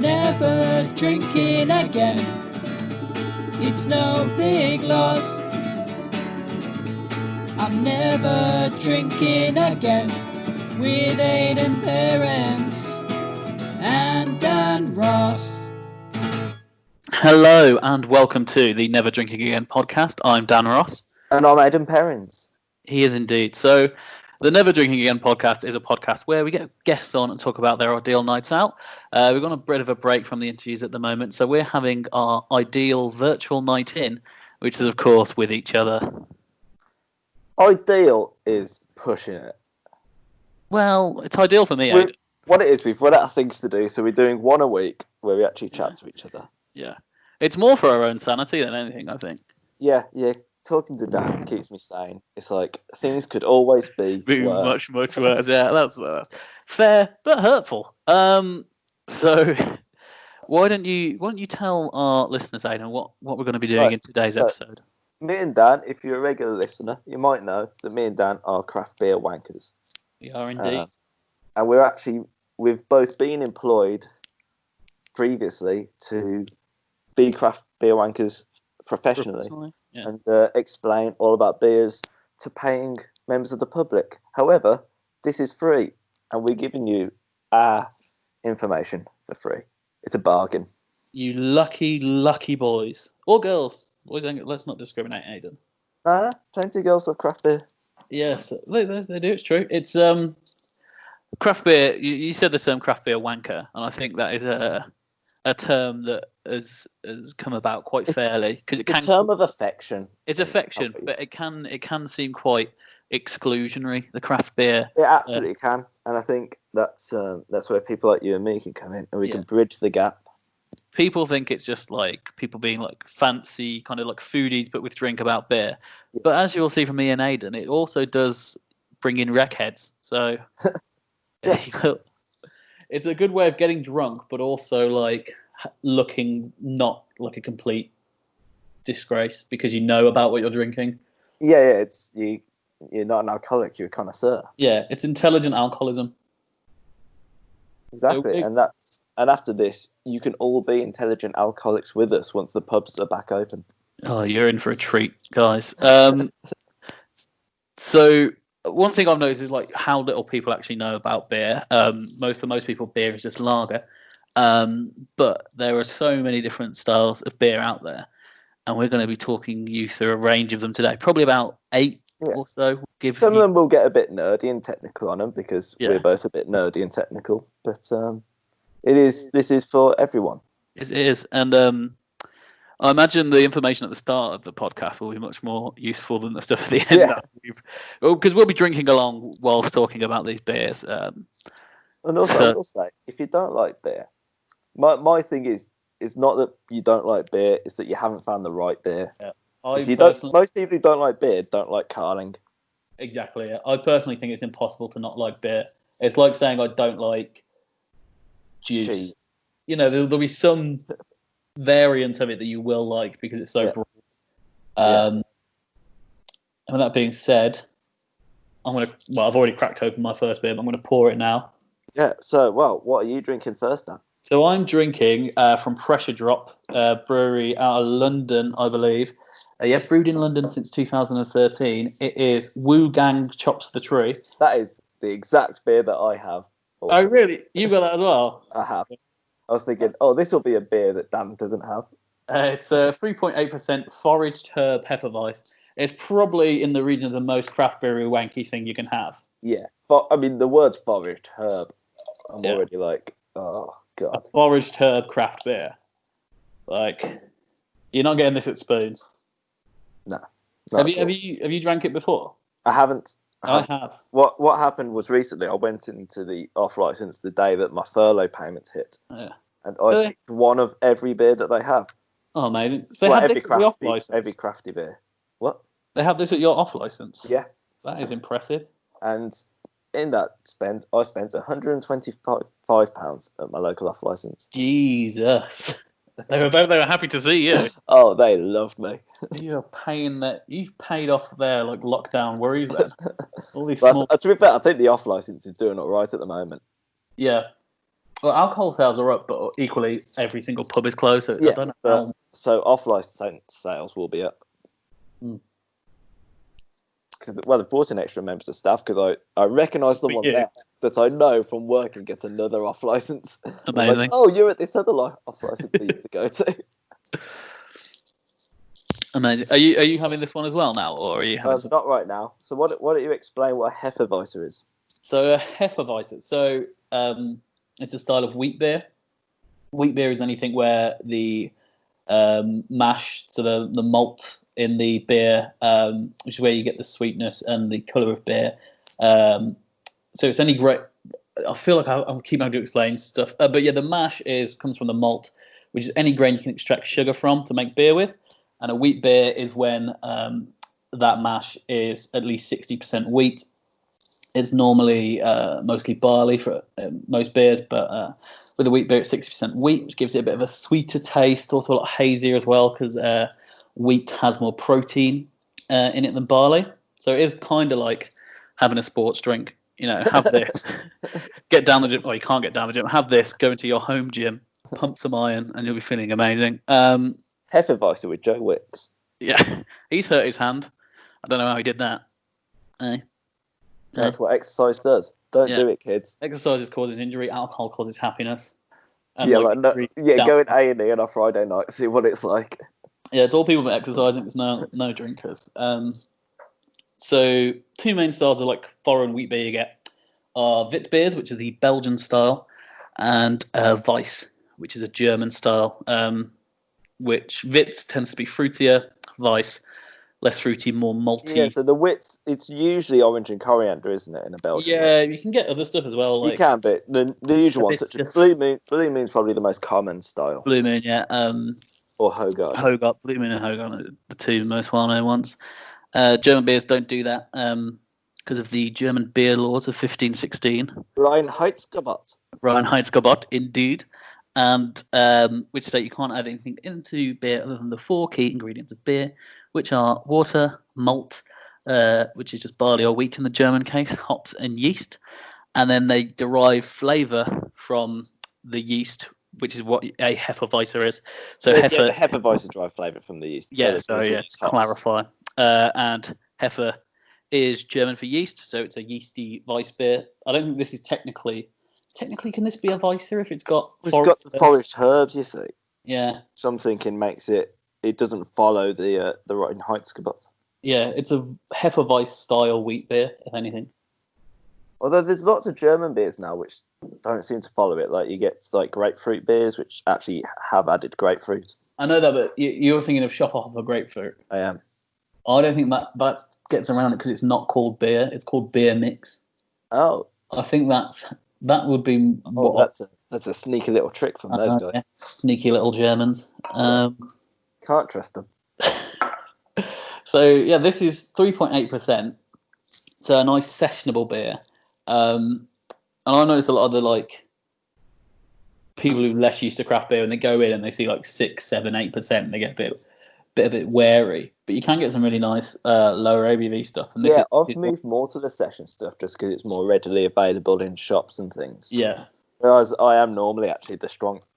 never drinking again. It's no big loss. I'm never drinking again with Aiden Parents and Dan Ross. Hello and welcome to the Never Drinking Again podcast. I'm Dan Ross. And I'm Aiden Parents. He is indeed. So the Never Drinking Again podcast is a podcast where we get guests on and talk about their ideal nights out. We've got a bit of a break from the interviews at the moment, so we're having our ideal virtual night in, which is of course with each other. Ideal is pushing it. Well, it's ideal for me, Aiden. What it is, we've run out of things to do, so we're doing one a week where we actually chat to each other. Yeah. It's more for our own sanity than anything, I think. Yeah. Talking to Dan keeps me sane. It's like things could always be worse. much worse. Yeah, that's fair but hurtful. So why don't you tell our listeners, Aiden, what we're going to be doing in today's episode? Me and Dan, if you're a regular listener, you might know that me and Dan are craft beer wankers. We are indeed. And we've both been employed previously to be craft beer wankers professionally. Yeah. And explain all about beers to paying members of the public. However, this is free, and we're giving you our information for free. It's a bargain. You lucky boys or girls. Boys, let's not discriminate, Aiden. Plenty of girls love craft beer. Yes, they do. It's true. It's craft beer. You said the term craft beer wanker, and I think that is a term that has come about quite fairly because it can. It's a term of affection. It's affection, but it can seem quite exclusionary. The craft beer. It absolutely can, and I think that's where people like you and me can come in, and we can bridge the gap. People think it's just like people being like fancy, kind of like foodies, but with drink about beer. Yeah. But as you will see from me and Aiden, it also does bring in rec heads. So it's a good way of getting drunk, but also like looking not like a complete disgrace because you know about what you're drinking. Yeah, it's you're not an alcoholic, you're a connoisseur. Yeah, it's intelligent alcoholism. Exactly, and after this, you can all be intelligent alcoholics with us once the pubs are back open. Oh, you're in for a treat, guys. So one thing I've noticed is like how little people actually know about beer. For most people, beer is just lager. But there are so many different styles of beer out there, and we're going to be talking you through a range of them today. Probably about 8 or so. Some of them will get a bit nerdy and technical on them because we're both a bit nerdy and technical. But this is for everyone. It is, and I imagine the information at the start of the podcast will be much more useful than the stuff at the end. Yeah. Because we'll be drinking along whilst talking about these beers. And also, I will say, if you don't like beer, my thing is not that you don't like beer, it's that you haven't found the right beer. Yeah. Most people who don't like beer don't like Carling. Exactly. I personally think it's impossible to not like beer. It's like saying I don't like juice. Cheese. You know, there'll be some variant of it that you will like because it's so broad. And with that being said, I've already cracked open my first beer, but I'm going to pour it now. Yeah. So, what are you drinking first, Dan? So I'm drinking from Pressure Drop Brewery out of London, I believe. Brewed in London since 2013. It is Wu Gang Chops the Tree. That is the exact beer that I have. Oh, really? You got that as well? I have. I was thinking, this will be a beer that Dan doesn't have. It's a 3.8% foraged herb Hefeweiss. It's probably in the region of the most craft beery wanky thing you can have. Yeah, but I mean the words foraged herb. I'm already like, oh god. A foraged herb craft beer. Like, you're not getting this at Spoons. No. Have you drank it before? I haven't. I have. What happened was recently I went into the off license the day that my furlough payments hit. Yeah. And I picked one of every beer that they have. Oh, amazing! They have this at the off license. Every crafty beer. What? They have this at your off license. Yeah. That is impressive. And in that I spent £125 at my local off license. Jesus. They were happy to see you. Oh, they loved me. You've paid off their like lockdown worries then. All these small. To be fair, I think the off license is doing all right at the moment. Yeah, Well, alcohol sales are up, but equally every single pub is closed. So I don't know. So off-license sales will be up. Well, they've brought in extra members of staff because I recognise someone there that I know from work and gets another off-license. Amazing. Like, oh, you're at this other off-license we used to go to. Amazing. Are you having this one as well now, or are you having not right now. So why don't you explain what a Hefeweizen is? So a Hefeweizen. So it's a style of wheat beer. Wheat beer is anything where the mash, so the malt in the beer, which is where you get the sweetness and the colour of beer. So it's any great. I feel like I'll keep having to explain stuff, but yeah, the mash comes from the malt, which is any grain you can extract sugar from to make beer with. And a wheat beer is when that mash is at least 60% wheat. It's normally mostly barley for most beers, but with a wheat beer, it's 60% wheat, which gives it a bit of a sweeter taste, also a lot hazier as well, because wheat has more protein in it than barley. So it is kind of like having a sports drink. You know, have this, get down the gym. Well, you can't get down the gym. Have this, go into your home gym, pump some iron, and you'll be feeling amazing. Hefeweizen with Joe Wicks. Yeah, he's hurt his hand. I don't know how he did that. That's what exercise does. Don't do it, kids. Exercise causes injury. Alcohol causes happiness. And go in A&E on a Friday night, see what it's like. Yeah, it's all people but exercising. It's no drinkers. So two main styles of like foreign wheat beer you get are Wit beers, which is the Belgian style, and Weiss, which is a German style. Which Wits tends to be fruitier, Weiss less fruity, more malty. Yeah, so the Wits, it's usually orange and coriander, isn't it, in a Belgian? Yeah, you can get other stuff as well. Like, you can, but the usual ones, such as Blue Moon. Blue Moon's probably the most common style. Blue Moon, yeah. Or Hogarth. Hogarth, Blue Moon and Hogarth are the two most well-known ones. German beers don't do that because of the German beer laws of 1516. Reinheitsgebot, indeed. And which state you can't add anything into beer other than the 4 key ingredients of beer, which are water, malt, which is just barley or wheat in the German case, hops and yeast. And then they derive flavour from the yeast, which is what a Hefeweizen is. So Hefeweizen derive flavour from the yeast. Yeah, to clarify. And Hefe is German for yeast, so it's a yeasty Weiss beer. I don't think this is technically, can this be a Weisser if it's got forest herbs, you see? Yeah. So I'm thinking it doesn't follow the Reinheitsgebot. Yeah, it's a Hefeweizen style wheat beer, if anything. Although there's lots of German beers now which don't seem to follow it. Like you get like grapefruit beers which actually have added grapefruit. I know that, but you're thinking of Schofferhofer grapefruit. I am. I don't think that gets around it because it's not called beer. It's called beer mix. Oh. I think that would be. That's a sneaky little trick from those guys. Yeah. Sneaky little Germans. Can't trust them. So yeah, this is 3.8%. So a nice sessionable beer. And I noticed a lot of the people who are less used to craft beer, and they go in and they see 6, 7, 8%, they get a bit wary. But you can get some really nice lower ABV stuff. And I've moved more to the session stuff just because it's more readily available in shops and things. Yeah. Whereas I am normally actually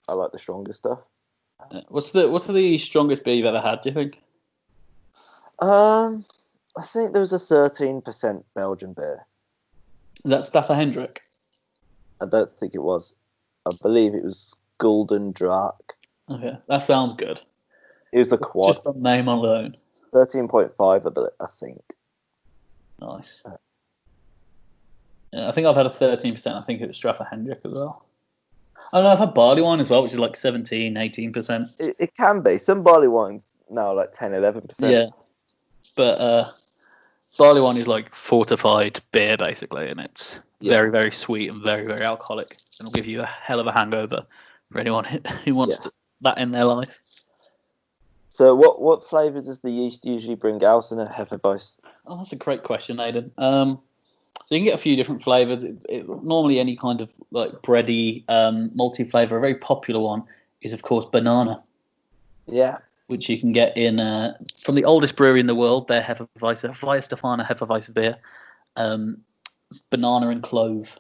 I like the stronger stuff. What's the strongest beer you've ever had, do you think? I think there was a 13% Belgian beer. Is that Stafford Hendrick? I don't think it was. I believe it was Golden Drac. Okay, that sounds good. It was a quad. Just on name alone. 13.5, I think. Nice. Yeah, I think I've had a 13%. I think it was Stafford Hendrick as well. I don't know, I've had barley wine as well, which is 17, 18%. It can be. Some barley wines now are 10, 11%. Yeah. But barley wine is fortified beer, basically, and it's very, very sweet and very, very alcoholic. And it'll give you a hell of a hangover for anyone who wants that in their life. So what flavour does the yeast usually bring out in a Hefeweizen? Oh, that's a great question, Aiden. So you can get a few different flavours. Normally any kind of bready, malty flavour. A very popular one is, of course, banana. Yeah. Which you can get in from the oldest brewery in the world, their Hefeweizen, Weihenstephaner Hefeweizen beer. It's banana and clove.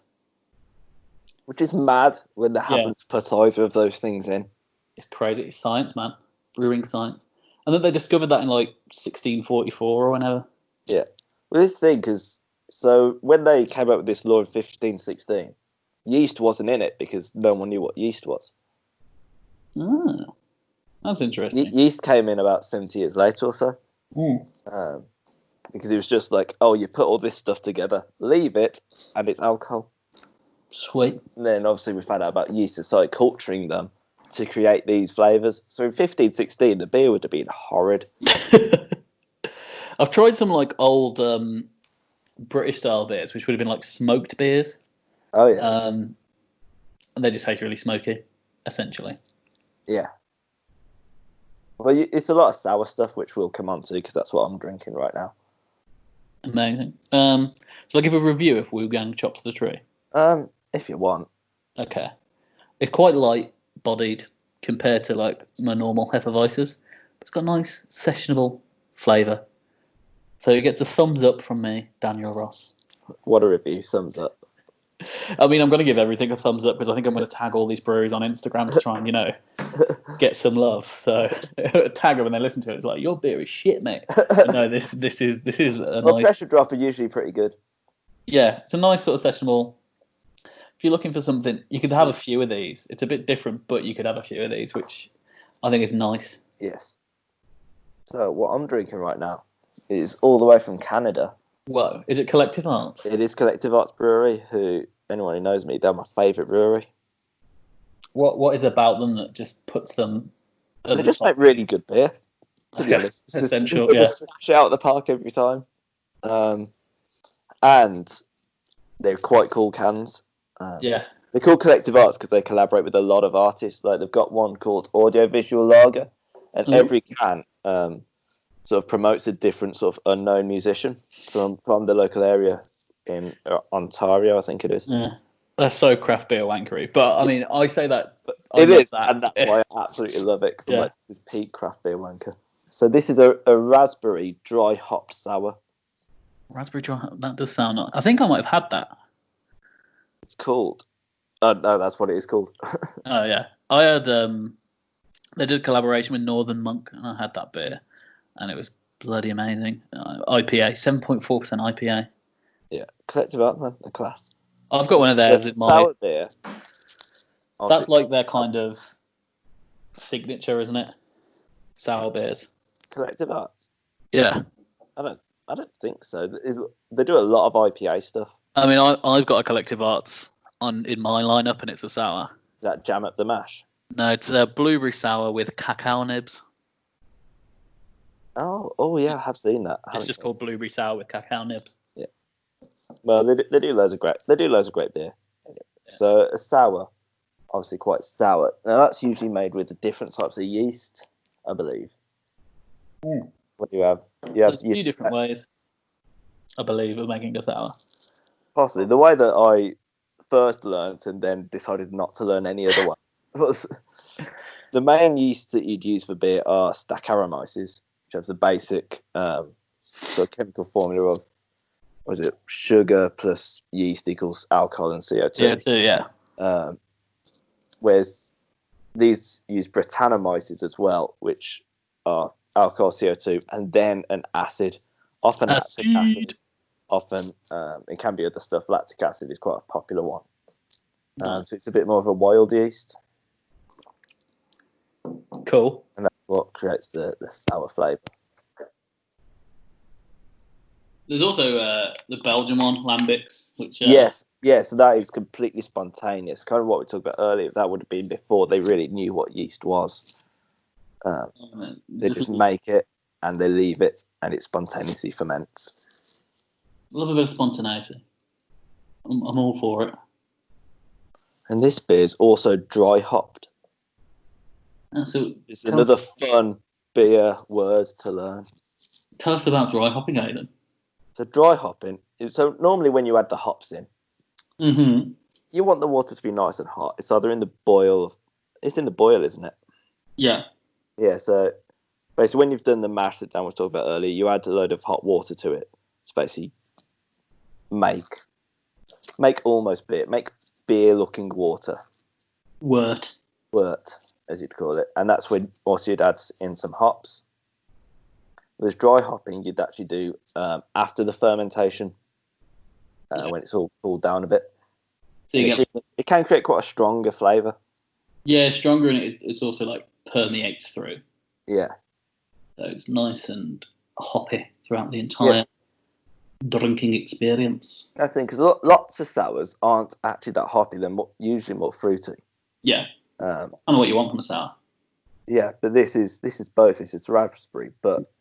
which is mad when they haven't put either of those things in. It's crazy. It's science, man. Brewing science. And then they discovered that in like 1644 or whenever. Yeah. Well, this thing, because so when they came up with this law in 1516, yeast wasn't in it because no one knew what yeast was. Oh, that's interesting. Yeast came in about 70 years later or so. Because it was just like, oh, you put all this stuff together, leave it, and it's alcohol. Sweet. And then obviously we found out about yeast and started culturing them to create these flavours. So in 1516, the beer would have been horrid. I've tried some like old British style beers, which would have been like smoked beers. Oh yeah. And they just taste really smoky, essentially. Yeah. Well, it's a lot of sour stuff, which we'll come on to because that's what I'm drinking right now. Amazing. Shall I give a review of Wu Gang Chop to the Tree? If you want. Okay. It's quite light-bodied compared to like my normal Hefeweizers. It's got a nice, sessionable flavour. So it gets a thumbs up from me, Daniel Ross. What a review, thumbs up. I mean, I'm going to give everything a thumbs up because I think I'm going to tag all these breweries on Instagram to try and, get some love. So tag them when they listen to it. It's like, your beer is shit, mate. But no, this is a nice... Pressure Drop are usually pretty good. Yeah, it's a nice sort of sessionable. If you're looking for something, you could have a few of these. It's a bit different, but you could have a few of these, which I think is nice. Yes. So what I'm drinking right now is all the way from Canada. Whoa, is it Collective Arts? It is Collective Arts Brewery, who, anyone who knows me, they're my favourite brewery. What is about them that just puts them They just make really good beer, to be honest. It's essential, just smash it out of the park every time. And they're quite cool cans. They're called Collective Arts because they collaborate with a lot of artists. Like they've got one called Audio Visual Lager, and every can sort of promotes a different sort of unknown musician from the local area in Ontario, I think it is. Yeah, that's so craft beer wankery. But I mean, I say that it is, and that's why I absolutely love it. Cause like this peak craft beer wanker. So this is a raspberry dry hopped sour. Raspberry dry. That does sound nice. I think I might have had that. It's called. No, that's what it is called. Oh yeah, I had. They did a collaboration with Northern Monk, and I had that beer, and it was bloody amazing. IPA, 7.4% IPA. Yeah, Collective Arts, man, the class. I've got one of theirs in my. Sour beer. That's like their kind of signature, isn't it? Sour beers. Collective Arts. Yeah. I don't think so. They do a lot of IPA stuff. I mean, I've got a Collective Arts in my lineup, and it's a sour. That Jam Up the Mash. No, it's a blueberry sour with cacao nibs. Oh yeah, I have seen that. It's just called blueberry sour with cacao nibs. Yeah. Well, they do loads of great beer. Yeah. So a sour, obviously quite sour. Now that's usually made with different types of yeast, I believe. Mm. What do you have? There's a few different ways, I believe, of making a sour. Possibly. The way that I first learned and then decided not to learn any other way was the main yeast that you'd use for beer are Saccharomyces, which have the basic sort of chemical formula of, what is it, sugar plus yeast equals alcohol and CO2. CO2, yeah. Whereas these use Brettanomyces as well, which are alcohol, CO2, and then an acid, often lactic acid. Often it can be other stuff. Lactic acid is quite a popular one. So it's a bit more of a wild yeast. Cool. And that's what creates the sour flavour. There's also the Belgian one, Lambics, which... Yes, so that is completely spontaneous. Kind of what we talked about earlier. That would have been before they really knew what yeast was. They just make it and they leave it and it spontaneously ferments. Love a bit of spontaneity. I'm all for it. And this beer is also dry hopped. So it's another fun beer word to learn. Tell us about dry hopping, Aiden. So dry hopping. So normally when you add the hops in, you want the water to be nice and hot. It's either in the boil. It's in the boil, isn't it? Yeah. Yeah. So basically, when you've done the mash that Dan was talking about earlier, you add a load of hot water to it. It's basically make almost beer. Make beer-looking water. Wort, as you'd call it. And that's when also you'd add in some hops. With dry hopping, you'd actually do after the fermentation, when it's all cooled down a bit. So it can create quite a stronger flavour. Yeah, stronger, and it's also like permeates through. Yeah. So it's nice and hoppy throughout the entire drinking experience. I think because lots of sours aren't actually that hoppy; they're usually more fruity. Yeah. I don't know what you want from a sour. Yeah, but this is both. It's raspberry, but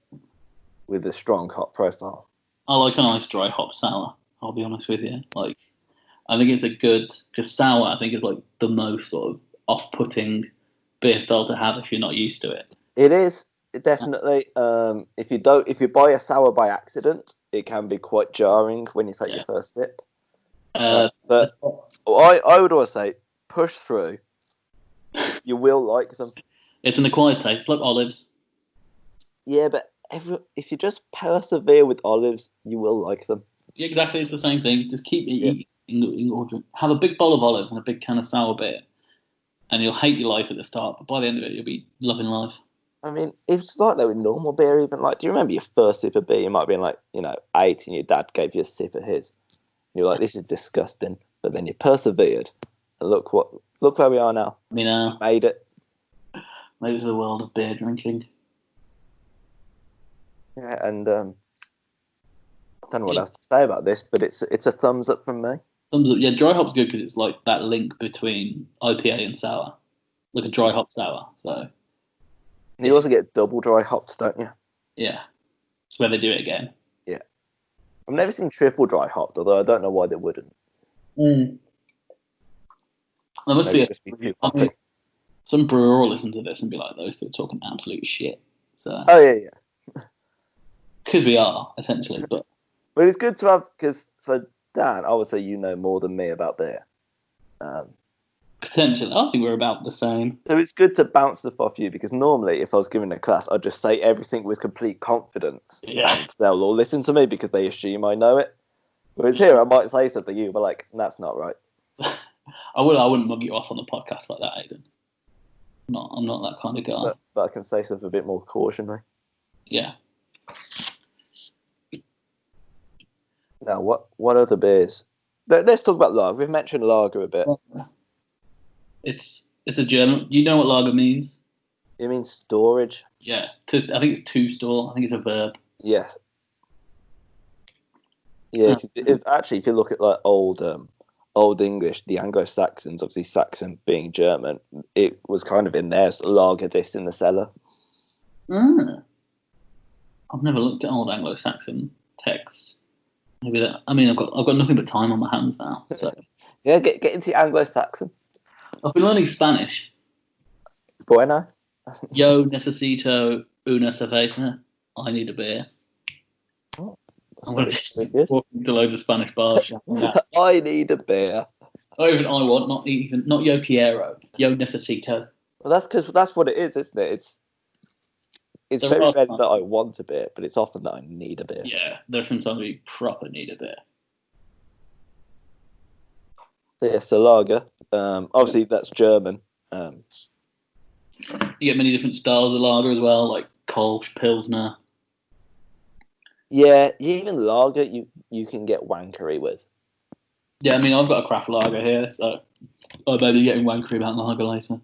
with a strong hop profile. I like a nice dry hop sour. I'll be honest with you. Like, I think it's a good, because sour I think is like the most sort of off-putting beer style to have if you're not used to it. It is definitely. If you buy a sour by accident, it can be quite jarring when you take your first sip. But I would always say push through. You will like them. It's an acquired taste. It's like olives. Yeah, but if you just persevere with olives, you will like them. Yeah, exactly. It's the same thing. Just keep eating or drink. Have a big bowl of olives and a big can of sour beer, and you'll hate your life at the start, but by the end of it, you'll be loving life. I mean, it's like that with normal beer. Even like, do you remember your first sip of beer? You might have been like, 8, and your dad gave you a sip of his. And you're like, this is disgusting. But then you persevered, and look where we are now. We know. Made it. Made it to the world of beer drinking. Yeah, and I don't know what else to say about this, but it's a thumbs up from me. Thumbs up. Yeah, dry hop's good because it's like that link between IPA and sour, like a dry hop sour. So you also get double dry hops, don't you? Yeah, it's where they do it again. Yeah, I've never seen triple dry hopped, although I don't know why they wouldn't. There must be some brewer will listen to this and be like, those two are talking absolute shit. So. Oh yeah. Because we are essentially, but it's good to have so Dan, obviously you know more than me about beer. Potentially, I think we're about the same. So it's good to bounce stuff off you because normally, if I was giving a class, I'd just say everything with complete confidence. Yeah. And they'll all listen to me because they assume I know it. Whereas here, I might say something you, but like that's not right. I wouldn't mug you off on the podcast like that, Aiden. I'm not that kind of guy. But I can say stuff a bit more cautionary. Yeah. Now, what other beers? Let's talk about lager. We've mentioned lager a bit. It's a German. You know what lager means? It means storage. Yeah. I think it's to store. I think it's a verb. Yeah. Yeah. It's actually, if you look at like old English, the Anglo-Saxons, obviously Saxon being German, it was kind of in there. So lager this in the cellar. I've never looked at old Anglo-Saxon texts. Maybe that. I mean, I've got nothing but time on my hands now. So. Yeah, get into Anglo-Saxon. I've been learning Spanish. Bueno. Yo necesito una cerveza. I need a beer. Oh, I'm going to just walk into loads of Spanish bars. I need a beer. Not even I want, not yo quiero. Yo necesito. Well, that's because that's what it is, isn't it? It's very rare that I want a beer, but it's often that I need a beer. Yeah, there's sometimes we proper need a beer. So yeah, so lager. Obviously, that's German. You get many different styles of lager as well, like Kolsch, Pilsner. Yeah, even lager you can get wankery with. Yeah, I mean, I've got a craft lager here, so I may be getting wankery about lager later.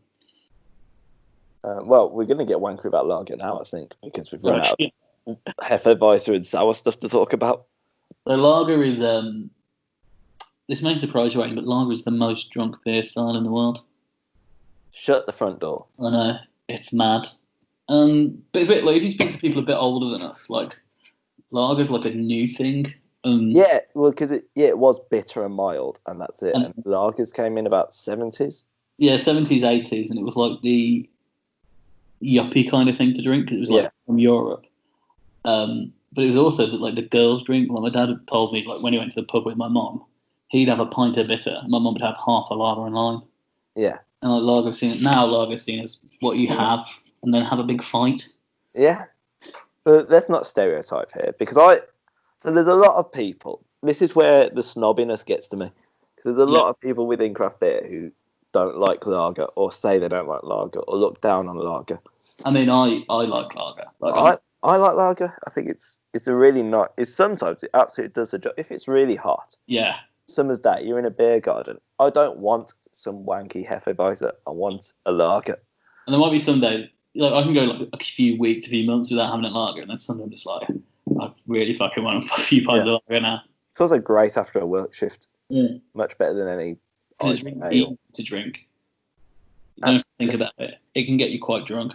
Well, we're going to get wankery about lager now, I think, because we've run out of Hefeweizen and sour stuff to talk about. So lager is, this may surprise you, Aiden, but lager is the most drunk beer style in the world. Shut the front door. I know, it's mad. But it's a bit like, if you speak to people a bit older than us, like, lager's like a new thing. Yeah, well, because it was bitter and mild, and that's it. And lagers came in about 70s. Yeah, 70s, 80s, and it was like the yuppie kind of thing to drink. It was like from Europe. But it was also like the girls' drink. Like my dad had told me, like when he went to the pub with my mum, he'd have a pint of bitter, and my mum would have half a lager and lime. Yeah. And like lager's seen as what you have, and then have a big fight. Yeah. But let's not stereotype here, because so there's a lot of people. This is where the snobbiness gets to me. Because there's a lot of people within craft beer who don't like lager, or say they don't like lager, or look down on lager. I mean, I like lager. I like lager. I think it's a really nice. Sometimes it absolutely does the job. If it's really hot, summer's day, you're in a beer garden. I don't want some wanky Hefeweizen. I want a lager. And there might be some days, like I can go like a few weeks, a few months without having a lager, and then sometimes I'm just like, I really fucking want a few pints of lager now. It's also great after a work shift. Much better than any. It's really easy to drink. You don't have to think about it. It can get you quite drunk.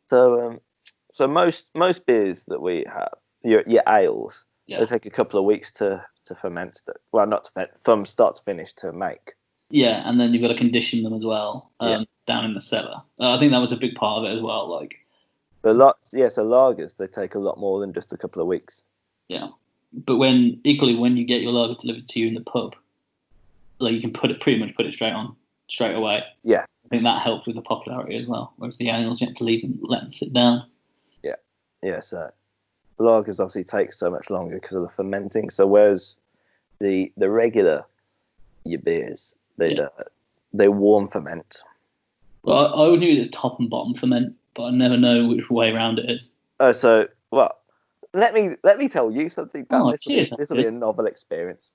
So most beers that we have, your ales, they take a couple of weeks to ferment. Well, not to ferment, from start to finish to make. Yeah, and then you've got to condition them as well down in the cellar. I think that was a big part of it as well. So lagers, they take a lot more than just a couple of weeks. Yeah, but when you get your lager delivered to you in the pub, like you can pretty much put it straight away. Yeah, I think that helped with the popularity as well. Whereas the ales, you have to let them sit down. Yeah. So lagers obviously take so much longer because of the fermenting. So whereas the regular your beers, they warm ferment. Well, I always knew it was top and bottom ferment, but I never know which way around it is. Oh, so let me tell you something. Dan. This will be a novel experience.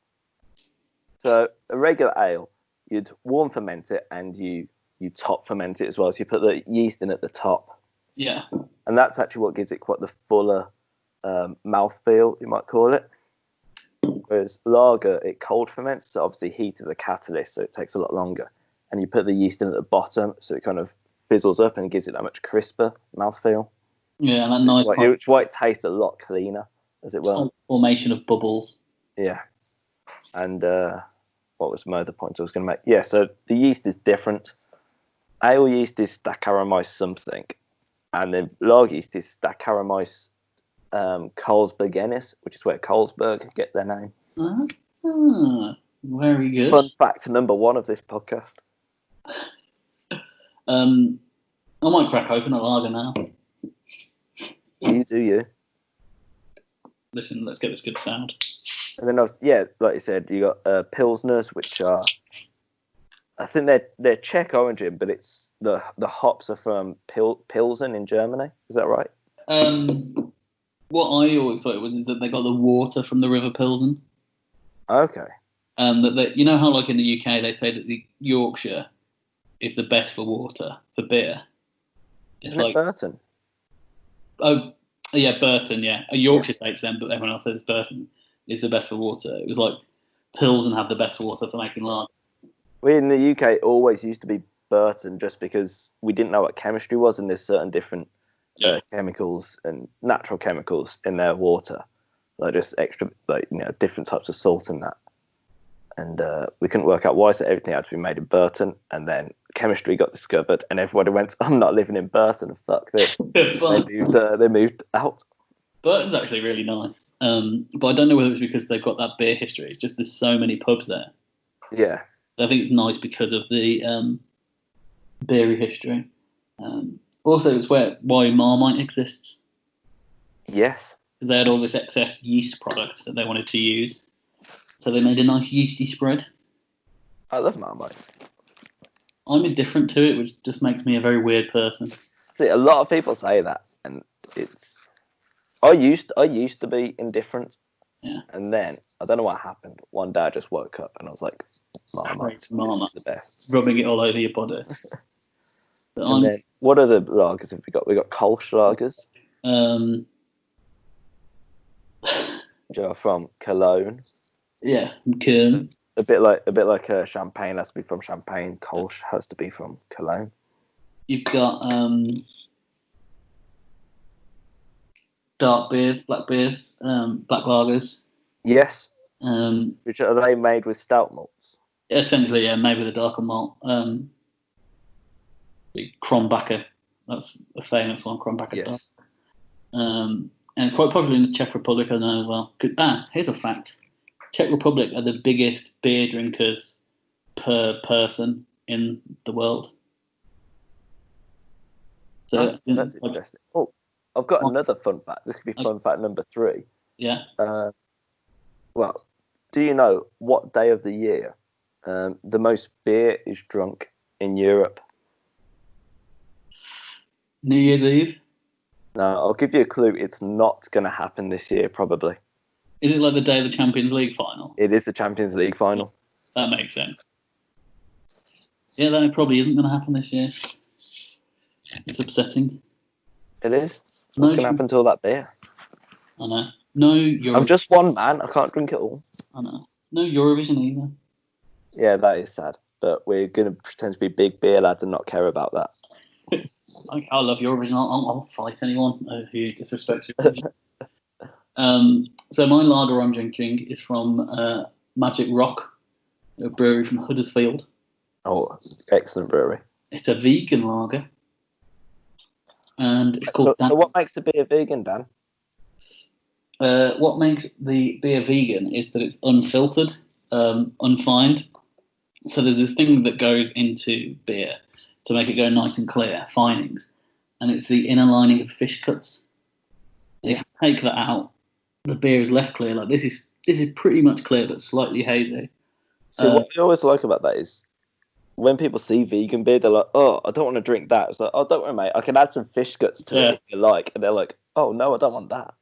So a regular ale, you'd warm ferment it and you top ferment it as well. So you put the yeast in at the top. Yeah. And that's actually what gives it quite the fuller mouthfeel, you might call it. Whereas lager, it cold ferments, so obviously heat is the catalyst, so it takes a lot longer. And you put the yeast in at the bottom, so it kind of fizzles up and gives it that much crisper mouthfeel. Yeah, and that nice. Which why it tastes a lot cleaner, as it were. Formation of bubbles. Yeah. And what was my other point I was going to make? Yeah, so the yeast is different. Ale yeast is Saccharomyces something, and then lager yeast is Saccharomyces Carlsbergensis, which is where Carlsberg get their name. Very good. Fun fact number 1 of this podcast. I might crack open a lager now. You do you. Listen, let's get this good sound. And then like you said, you got pilsners, which are, I think they're Czech origin, but it's the hops are from Pilsen in Germany. Is that right? What I always thought was that they got the water from the River Pilsen. Okay. That you know how like in the UK they say that the Yorkshire is the best for water for beer. Isn't it Burton? Oh yeah, Burton. Yeah, Yorkshire states them, but everyone else says Burton is the best for water. It was like Pilsen have the best water for making lager. We in the UK it always used to be Burton, just because we didn't know what chemistry was, and there's certain different chemicals and natural chemicals in their water, like just extra, different types of salt and that. And we couldn't work out why, so everything had to be made in Burton. And then chemistry got discovered, and everybody went, "I'm not living in Burton. Fuck this." They moved out. Burton's actually really nice, but I don't know whether it's because they've got that beer history. It's just there's so many pubs there. Yeah, I think it's nice because of the beery history. Also, it's why Marmite exists. Yes. They had all this excess yeast product that they wanted to use. So they made a nice yeasty spread. I love Marmite. I'm indifferent to it, which just makes me a very weird person. See, a lot of people say that, and it's. I used to be indifferent. Yeah. And then I don't know what happened. One day I just woke up and I was like, Marmite, the best. Rubbing it all over your body. And then, what other lagers have we got? We got Kolsch lagers. Which are from Cologne. Yeah, Köln. A bit like Champagne has to be from Champagne. Kolsch has to be from Cologne. You've got dark beers, black lagers. Yes. Which are they made with stout malts? Essentially, yeah, made with a darker malt. Krombacher, that's a famous one. Krombacher. Yes. And quite popular in the Czech Republic, I know as well. Here's a fact: Czech Republic are the biggest beer drinkers per person in the world. So that's interesting. Oh, I've got another fun fact. This could be fun fact number 3. Yeah. Well, do you know what day of the year The most beer is drunk in Europe. New Year's Eve? No, I'll give you a clue. It's not going to happen this year, probably. Is it like the day of the Champions League final? It is the Champions League final. That makes sense. Yeah, that probably isn't going to happen this year. It's upsetting. It is. What's going to happen to all that beer? I know. No Eurovision. I'm just one man. I can't drink it all. I know. No Eurovision either. Yeah, that is sad. But we're going to pretend to be big beer lads and not care about that. I love Eurovision. I'll fight anyone who disrespects Eurovision. So my lager I'm drinking is from Magic Rock, a brewery from Huddersfield. Oh, excellent brewery. It's a vegan lager. And it's called... So what makes a beer vegan, Dan? What makes the beer vegan is that it's unfiltered, unfined. So there's this thing that goes into beer to make it go nice and clear, finings. And it's the inner lining of fish cuts. If you take that out, the beer is less clear. Like this is pretty much clear but slightly hazy. See, what I always like about that is when people see vegan beer, they're like, "Oh, I don't want to drink that." It's like, "Oh, don't worry, mate. I can add some fish guts to it if you like." And they're like, "Oh no, I don't want that."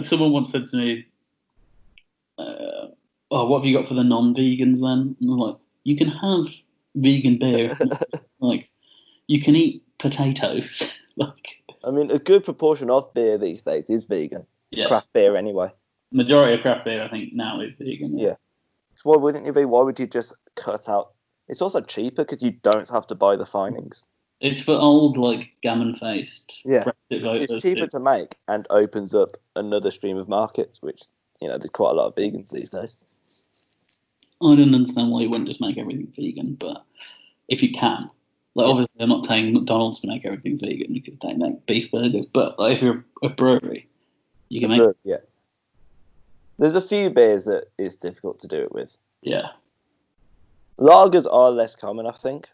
Someone once said to me, "Oh, what have you got for the non-vegans then?" And I'm like, "You can have vegan beer. Like, you can eat potatoes." Like, I mean, a good proportion of beer these days is vegan. Yeah. Craft beer, anyway. Majority of craft beer, I think, now is vegan. Yeah. So why wouldn't you be? Why would you just cut out? It's also cheaper because you don't have to buy the finings. It's for old, like, gammon-faced Brexit voters. It's cheaper to make and opens up another stream of markets, which, there's quite a lot of vegans these days. I don't understand why you wouldn't just make everything vegan, but if you can. Like, obviously, I'm not telling McDonald's to make everything vegan because they make beef burgers, but like, if you're a brewery, you can make... Yeah. There's a few beers that it's difficult to do it with. Yeah. Lagers are less common, I think.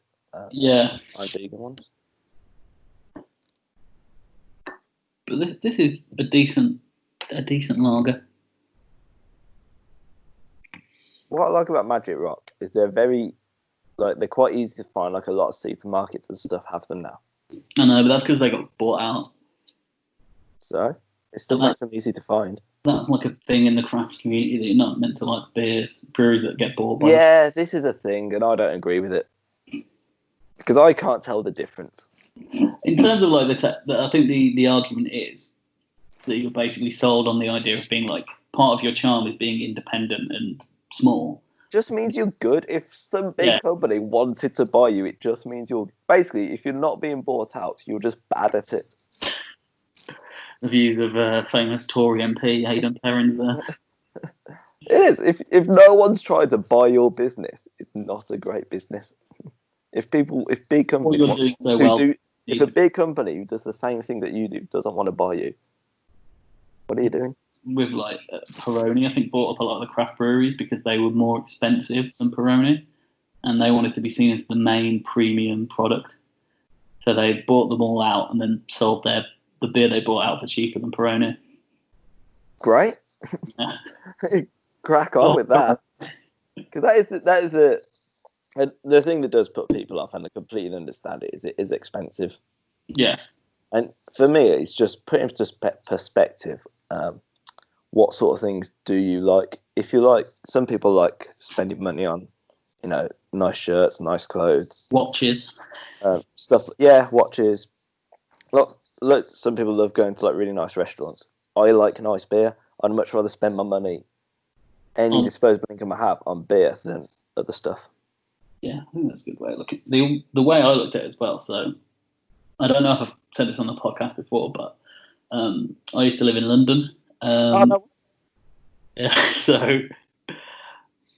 Yeah. Than vegan ones. But this is a decent lager. What I like about Magic Rock is they're quite easy to find. Like a lot of supermarkets and stuff have them now. I know, but that's because they got bought out. So it still makes them easy to find. That's like a thing in the craft community that you're not meant to like breweries that get bought by. Yeah, this is a thing, and I don't agree with it because I can't tell the difference. In terms of like I think the argument is that you're basically sold on the idea of being like part of your charm is being independent and small. Just means you're good. If some big company wanted to buy you, it just means you're basically, if you're not being bought out, you're just bad at it. The views of famous Tory MP Aiden and Dan. It is. If no one's trying to buy your business, it's not a great business. If big companies if a big company who does the same thing that you do doesn't want to buy you, what are you doing? With like Peroni, I think bought up a lot of the craft breweries because they were more expensive than Peroni, and they wanted to be seen as the main premium product. So they bought them all out and then sold the beer they bought out for cheaper than Peroni. Great. Yeah. Crack on with that. Because that is the thing that does put people off, and I completely understand it, is it is expensive. Yeah. And for me, it's just putting into perspective. What sort of things do you like? If you like, some people like spending money on, nice shirts, nice clothes, watches, stuff. Yeah, watches. Look, some people love going to like really nice restaurants. I like nice beer. I'd much rather spend my money, any disposable income I have, on beer than other stuff. Yeah, I think that's a good way of looking. The way I looked at it as well. So I don't know if I've said this on the podcast before, but I used to live in London. No. Yeah, so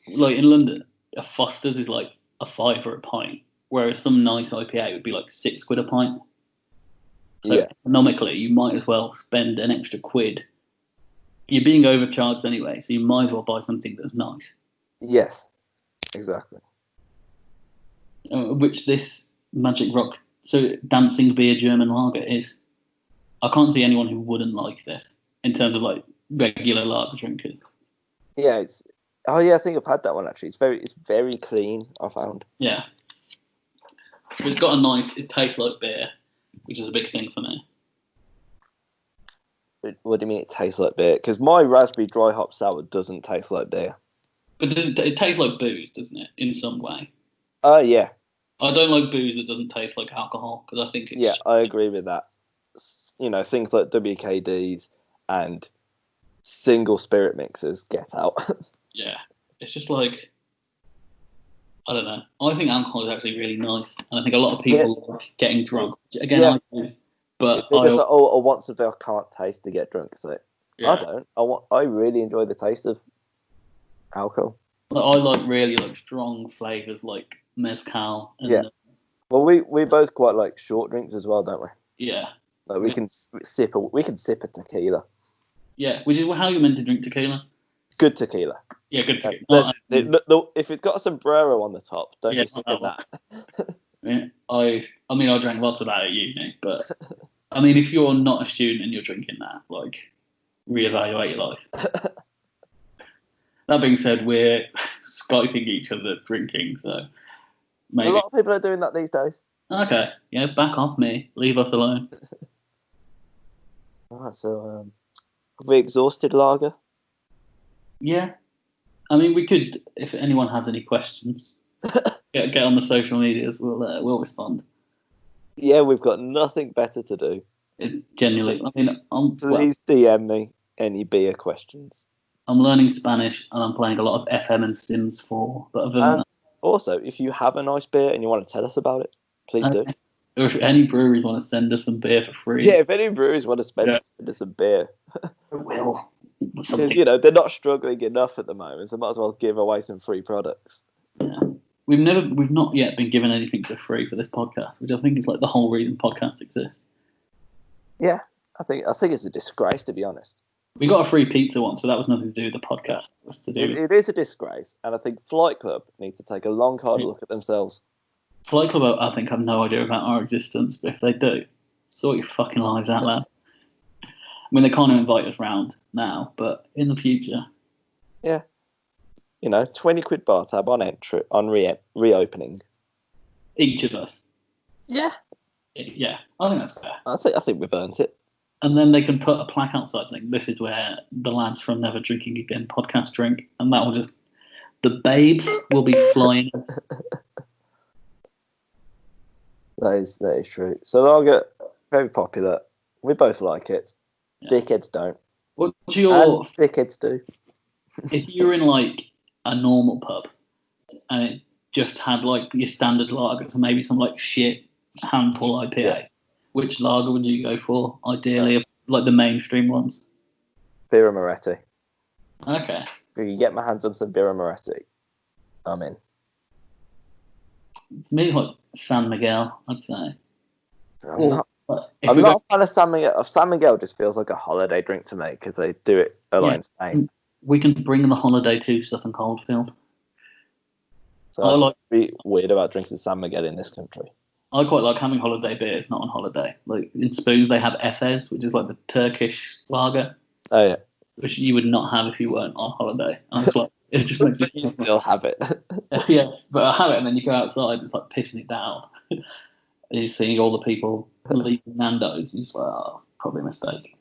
like in London, a Foster's is like a £5 a pint, whereas some nice IPA would be like £6 a pint. So economically, you might as well spend an extra £1. You're being overcharged anyway, so you might as well buy something that's nice. Yes, exactly. Which this Magic Rock, so dancing beer German lager is. I can't see anyone who wouldn't like this in terms of like regular lager drinkers. Yeah, Oh yeah, I think I've had that one actually. It's very clean. I found. Yeah. It's got a nice. It tastes like beer, which is a big thing for me. What do you mean it tastes like beer? Because my raspberry dry hop sour doesn't taste like beer. But it tastes like booze, doesn't it? In some way. Oh yeah. I don't like booze that doesn't taste like alcohol because I think it's. Yeah, I agree with that. You know, things like WKDs and single spirit mixers get out. Yeah, it's just like. I don't know. I think alcohol is actually really nice, and I think a lot of people like getting drunk. Again, I do, but they're just like, oh, once a day I can't taste to get drunk. So I don't. I really enjoy the taste of alcohol. I really like strong flavors like mezcal. And, Well, we both quite like short drinks as well, don't we? Yeah. Like we can sip a tequila. Yeah, which is how you're meant to drink tequila. Good tequila. Yeah, good tequila. If it's got a sombrero on the top, don't be sipping that. I mean, I drank lots of that at uni, but I mean, if you're not a student and you're drinking that, like, reevaluate your life. That being said, we're Skyping each other drinking, so maybe. A lot of people are doing that these days. Okay, yeah, back off me. Leave us alone. Alright, so have we exhausted lager? Yeah. I mean, we could, if anyone has any questions, get on the social medias, we'll respond. Yeah, we've got nothing better to do. Genuinely, I mean, please DM me any beer questions. I'm learning Spanish and I'm playing a lot of FM and Sims 4. But other than that, also, if you have a nice beer and you want to tell us about it, please do. Or if any breweries want to send us some beer for free. Yeah, if any breweries want to send us some beer. I will. You know, they're not struggling enough at the moment, so might as well give away some free products. Yeah. We've not yet been given anything for free for this podcast, which I think is like the whole reason podcasts exist. Yeah, I think it's a disgrace, to be honest. We got a free pizza once, but that was nothing to do with the podcast. It is a disgrace, and I think Flight Club need to take a long, hard look at themselves. Flight Club, I think, have no idea about our existence, but if they do, sort your fucking lives out, lad. I mean, they can't invite us round now, but in the future. Yeah. You know, 20 quid bar tab on entry on reopening. Each of us. Yeah. Yeah, I think that's fair. I think we've earned it. And then they can put a plaque outside saying, "This is where the lads from Never Drinking Again podcast drink," and that will just the babes will be flying. That is true. So lager, very popular. We both like it. Yeah. Dickheads don't. What's your? And dickheads do. If you're in like a normal pub and it just had like your standard lager, so maybe some like shit handful IPA, which lager would you go for? Ideally, like the mainstream ones. Birra Moretti. Okay. If you get my hands on some Birra Moretti, I'm in. Maybe like San Miguel, I'd say. I'm not a fan of San Miguel. San Miguel just feels like a holiday drink to me because they do it a lot in Spain. We can bring the holiday to Sutton Coldfield. So I like to be weird about drinking San Miguel in this country. I quite like having holiday beers, not on holiday. Like in Spoons, they have Efes, which is like the Turkish lager. Oh yeah. Which you would not have if you weren't on holiday. And it's like, it just makes you still have it. Yeah, but I have it, and then you go outside, it's like pissing it down. And you see all the people leaving Nando's. You're just like, oh, probably a mistake.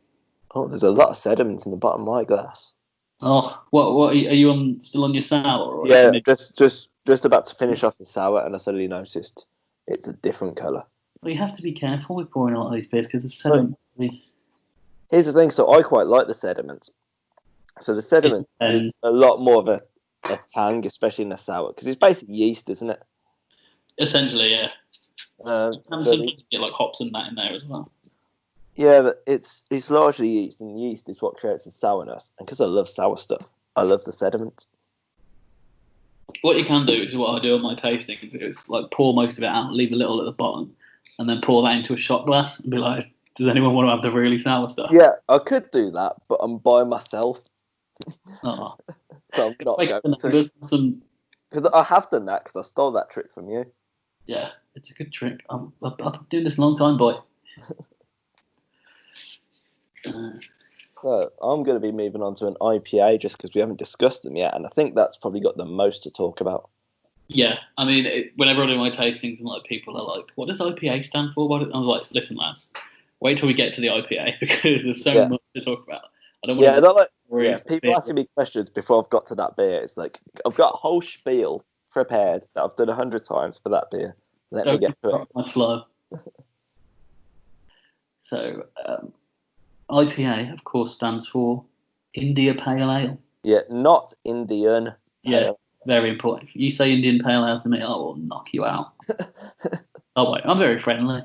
Oh, there's a lot of sediments in the bottom of my glass. Oh, what are you still on your sour? Or yeah, just about to finish off the sour, and I suddenly noticed it's a different colour. Well, you have to be careful with pouring a lot of these beers because the sediment. Here's the thing. So I quite like the sediment. So the sediment is a lot more of a tang, especially in the sour, because it's basically yeast, isn't it? Essentially, yeah. And sometimes you get like hops and that in there as well. Yeah, but it's largely yeast, and yeast is what creates the sourness. And because I love sour stuff, I love the sediment. What you can do is what I do on my tasting is like pour most of it out, leave a little at the bottom, and then pour that into a shot glass and be like, does anyone want to have the really sour stuff? Yeah, I could do that, but I'm by myself. Oh. So I'm not going to. Because I have done that because I stole that trick from you. Yeah, it's a good trick. I've been doing this a long time, boy. So I'm going to be moving on to an IPA just because we haven't discussed them yet, and I think that's probably got the most to talk about. Yeah, I mean, whenever I do my tastings, and like people are like, "What does IPA stand for?" I was like, "Listen, lads, wait till we get to the IPA because there's so much to talk about. I don't want to." People asking me questions before I've got to that beer. It's like I've got a whole spiel prepared that I've done 100 times for that beer. Let me get to it. My flow. So, IPA, of course, stands for India Pale Ale. Yeah, not Indian. Yeah, very important. If you say Indian Pale Ale to me, I will knock you out. Oh wait, I'm very friendly.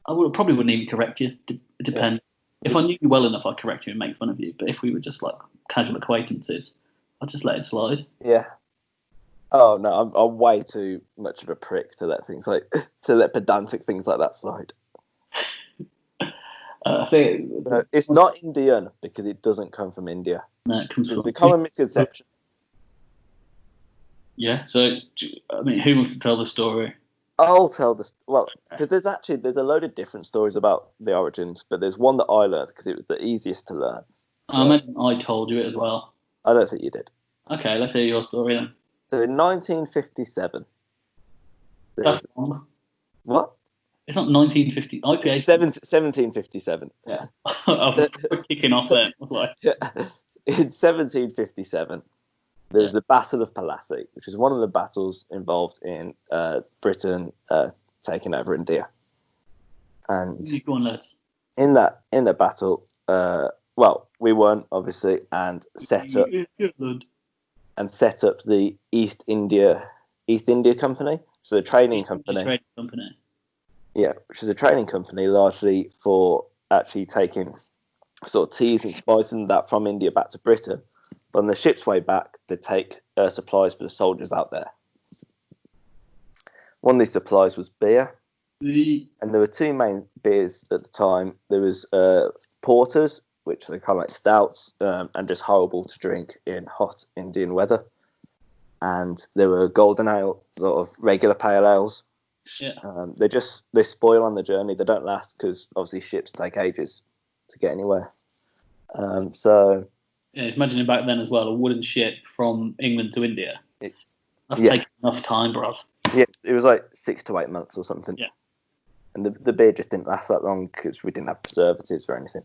Probably wouldn't even correct you. It depends. Yeah. If I knew you well enough, I'd correct you and make fun of you. But if we were just like casual acquaintances, I'd just let it slide. Yeah. Oh no, I'm way too much of a prick to let pedantic things like that slide. I think it's not Indian because it doesn't come from India. No, it comes from. It's a common misconception. Yeah. So, I mean, who wants to tell the story? I'll tell this. Well, because there's a load of different stories about the origins, but there's one that I learned because it was the easiest to learn. I imagine I told you it as well. I don't think you did. Okay, let's hear your story then. So in 1957. That's wrong. What? It's not 1950. IPA. 1757. Yeah. I'm kicking off there. In 1757, there was the Battle of Plassey, which is one of the battles involved in Britain taking over India. And go on, lads. In that battle, we won obviously, and set up the East India Company, so the trading company. Yeah, which is a trading company largely for actually taking sort of teas and spices and that from India back to Britain. But on the ship's way back, they take supplies for the soldiers out there. One of these supplies was beer. And there were two main beers at the time. There was porters, which are kind of like stouts and just horrible to drink in hot Indian weather. And there were golden ale, sort of regular pale ales. Yeah. They spoil on the journey. They don't last because obviously ships take ages to get anywhere. Imagining back then as well, a wooden ship from England to India. That's taken enough time, bro. Yeah, it was like 6 to 8 months or something. Yeah. And the beer just didn't last that long because we didn't have preservatives or anything.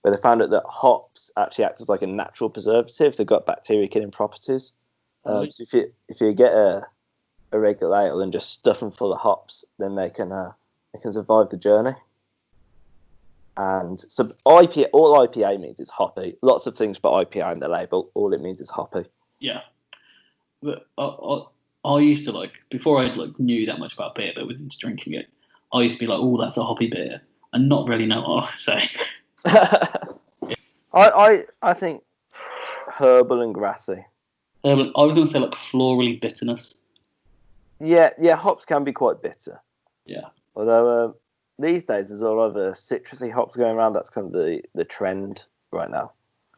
But they found out that hops actually act as like a natural preservative. They've got bacteria-killing properties. So if you get a regular ale and just stuff them full of hops, then they can survive the journey. And so all IPA means is hoppy. Lots of things but IPA in the label. All it means is hoppy. Yeah. But I used to before I knew that much about beer, but was into drinking it. I used to be like, "Oh, that's a hoppy beer," and not really know what I say. I think herbal and grassy. I was going to say florally bitterness. Yeah, hops can be quite bitter. Yeah. Although these days there's a lot of citrusy hops going around. That's kind of the trend right now.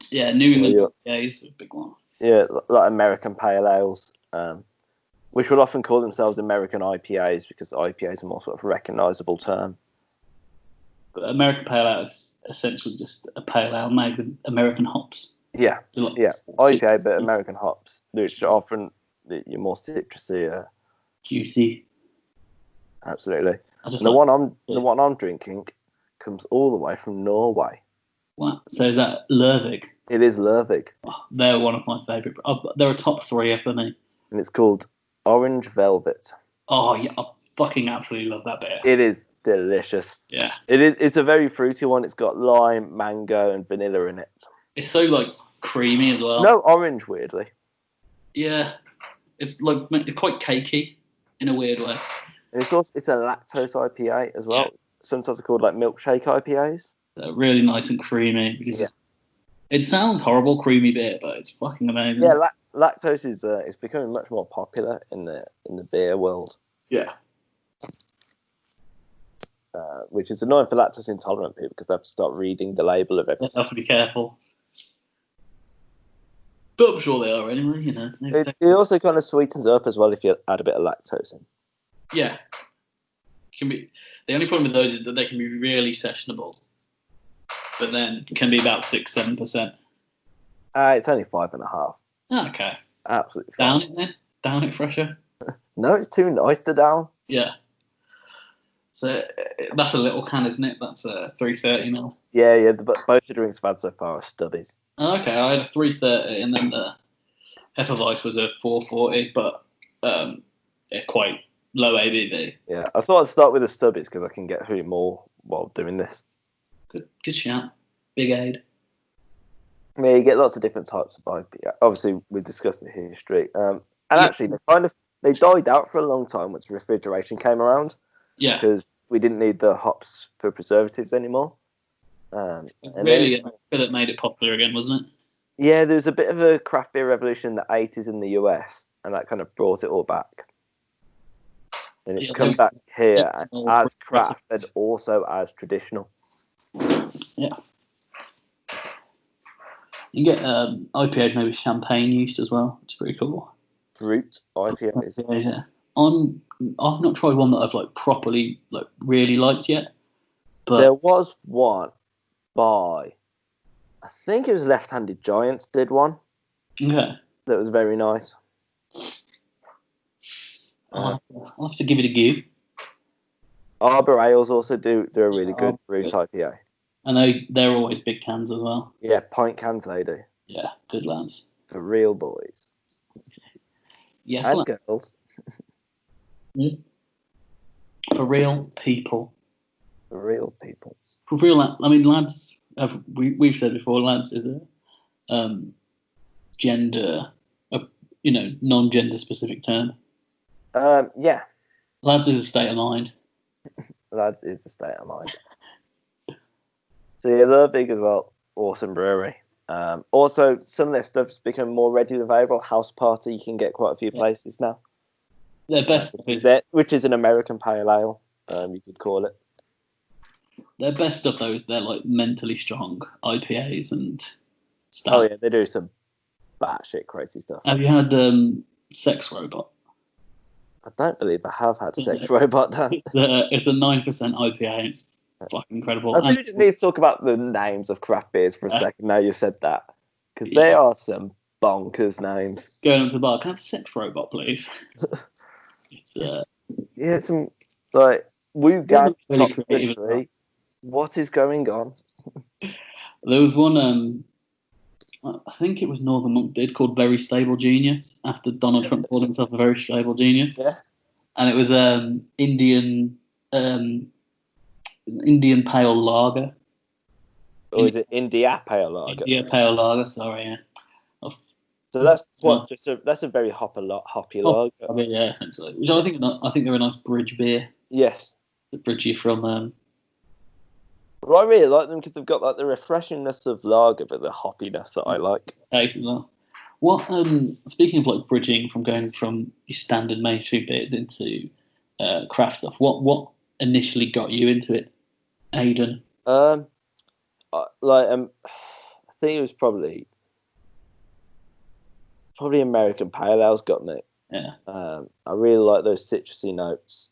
Yeah, New England IPA is a big one. Yeah, like American pale ales, which will often call themselves American IPAs because IPA is a more sort of recognisable term. But American pale ale is essentially just a pale ale made with American hops. Yeah, IPA, but American hops, which are often your more citrusy, juicy. Absolutely. And the one I'm drinking comes all the way from Norway. What? So is that Lervig? It is Lervig. Oh, they're one of my favourite. They're a top three for me. And it's called Orange Velvet. Oh yeah, I fucking absolutely love that beer. It is delicious. Yeah. It is. It's a very fruity one. It's got lime, mango, and vanilla in it. It's so creamy as well. No orange, weirdly. Yeah, it's quite cakey in a weird way. And it's a lactose IPA as well. Yeah. Sometimes they're called milkshake IPAs. They're really nice and creamy. It sounds horrible, creamy beer, but it's fucking amazing. Yeah, lactose is becoming much more popular in the beer world. Yeah. Which is annoying for lactose intolerant people because they have to start reading the label of everything. They have to be careful. But I'm sure they are anyway, you know. It also kind of sweetens up as well if you add a bit of lactose in. Yeah. The only problem with those is that they can be really sessionable. but then can be about 6-7%. It's only 5.5. Okay. Absolutely fine. Down it then? Down it fresher? No, it's too nice to down. Yeah. So that's a little can, isn't it? That's a 330ml. Yeah. But both the drinks I've had so far are stubbies. Okay, I had a 330, and then the Hefeweiss was a 440, but quite low ABV. Yeah, I thought I'd start with the stubbies because I can get through more while doing this. Good shout. Big Aid. Yeah, you get lots of different types of IPA. Obviously, we discussed the history. Actually, they died out for a long time once refrigeration came around. Yeah. Because we didn't need the hops for preservatives anymore. Really, that made it popular again, wasn't it? Yeah, there was a bit of a craft beer revolution in the 80s in the US, and that kind of brought it all back. And it's come back here as craft and also as traditional. Yeah. You get IPAs maybe champagne yeast as well. It's pretty cool. Fruit IPAs. Yeah. I've not tried one that I've properly really liked yet. But there was one by, I think it was Left Handed Giants did one. Okay. That was very nice. I'll have to give it a give. Arbor Ales also do a really good fruit IPA. I know they're always big cans as well. Yeah, pint cans they do. Yeah, good lads. For real boys. Yes, and girls. For real people. For real people. For real, lads. We've said before, lads is a gender, non-gender specific term. Yeah. Lads is a state of mind. Lads is a state of mind. So yeah, they're big as well. Awesome brewery. Also, some of their stuff's become more readily available. House Party, you can get quite a few places now. Their best which is an American pale ale, you could call it. Their best stuff though is their mentally strong IPAs and stuff. Oh yeah, they do some batshit crazy stuff. Have you had Sex Robot? I don't believe I have had Sex Robot done. It's a 9% IPA. It's fucking incredible. I think we need to talk about the names of craft beers for a second. Now you said that, because they are some bonkers names. Going up to the bar, can I have Sex Robot, please? Yeah, some Woo Gang really top 3. What is going on? There was one, I think it was Northern Monk did, called Very Stable Genius, after Donald Trump called himself a very stable genius. Yeah. And it was Indian Pale Lager. Or is it India Pale Lager? India Pale Lager, sorry, yeah. So that's what that's a very hoppy lager. I mean, yeah, essentially. Which I think they're a nice bridge beer. Yes. The bridge you from. Well, I really like them because they've got the refreshingness of lager, but the hoppiness that I like. Taste as well. What speaking of bridging from going from your standard mainstream beers into craft stuff, what initially got you into it, Aiden? I think it was probably American Pale Ales got me. Yeah. I really like those citrusy notes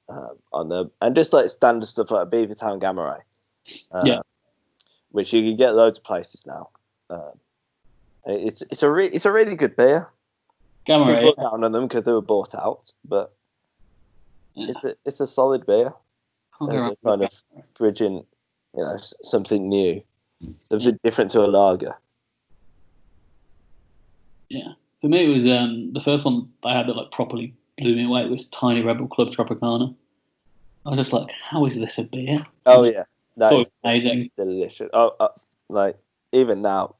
on them, and just standard stuff like Beavertown Gamma Ray. Which you can get loads of places now. It's a really good beer. Gamma Ray. Put down on them because they were bought out, but it's a solid beer. Kind of bridging, something new, something different to a lager. Yeah, for me it was the first one I had that properly blew me away. It was Tiny Rebel Club Tropicana. I was just like, how is this a beer? Oh yeah. That is amazing, delicious. Even now,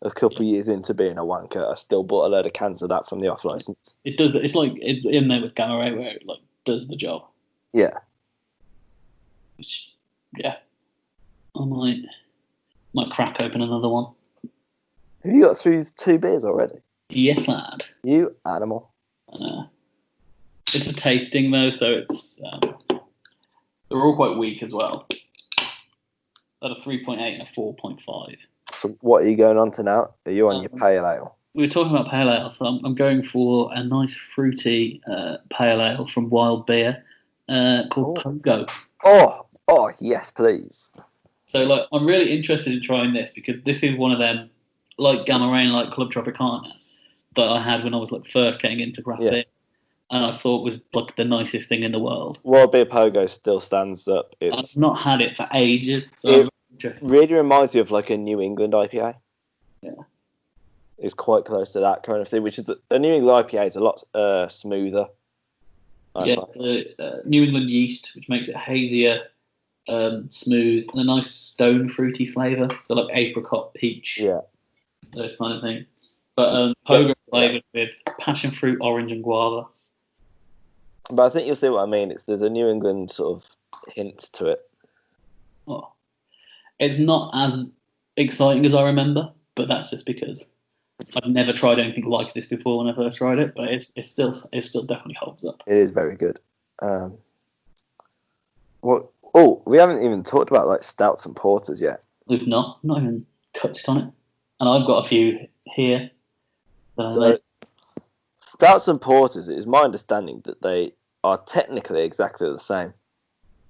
a couple of years into being a wanker, I still bought a load of cans of that from the off license. It does. It's it's in there with Gamma Ray where it does the job. Yeah. Which, yeah, I might crack open another one. Have you got through 2 beers already? Yes, lad. You animal. It's a tasting though, so it's they're all quite weak as well. At a 3.8 and a 4.5. So what are you going on to now? Are you on your pale ale? We were talking about pale ale, so I'm going for a nice fruity pale ale from Wild Beer called Pogo. Oh, yes, please. So, like, I'm really interested in trying this because this is one of them, like Gamma Rain, like Club Tropicana, that I had when I was like first getting into craft beer, and I thought was like the nicest thing in the world. World Beer Pogo still stands up. I've not had it for ages, so it really reminds you of like a New England IPA. Yeah, it's quite close to that kind of thing, which is a New England IPA is a lot smoother. The New England yeast, which makes it hazier, smooth, and a nice stone fruity flavour. So like apricot, peach, those kind of things. But Pogo flavoured with passion fruit, orange, and guava. But I think you'll see what I mean. There's a New England sort of hint to it. Oh, it's not as exciting as I remember, but that's just because I've never tried anything like this before when I first tried it. But it still definitely holds up. It is very good. We haven't even talked about like stouts and porters yet. We've not even touched on it, and I've got a few here. So, stouts and porters, it is my understanding that they are technically exactly the same.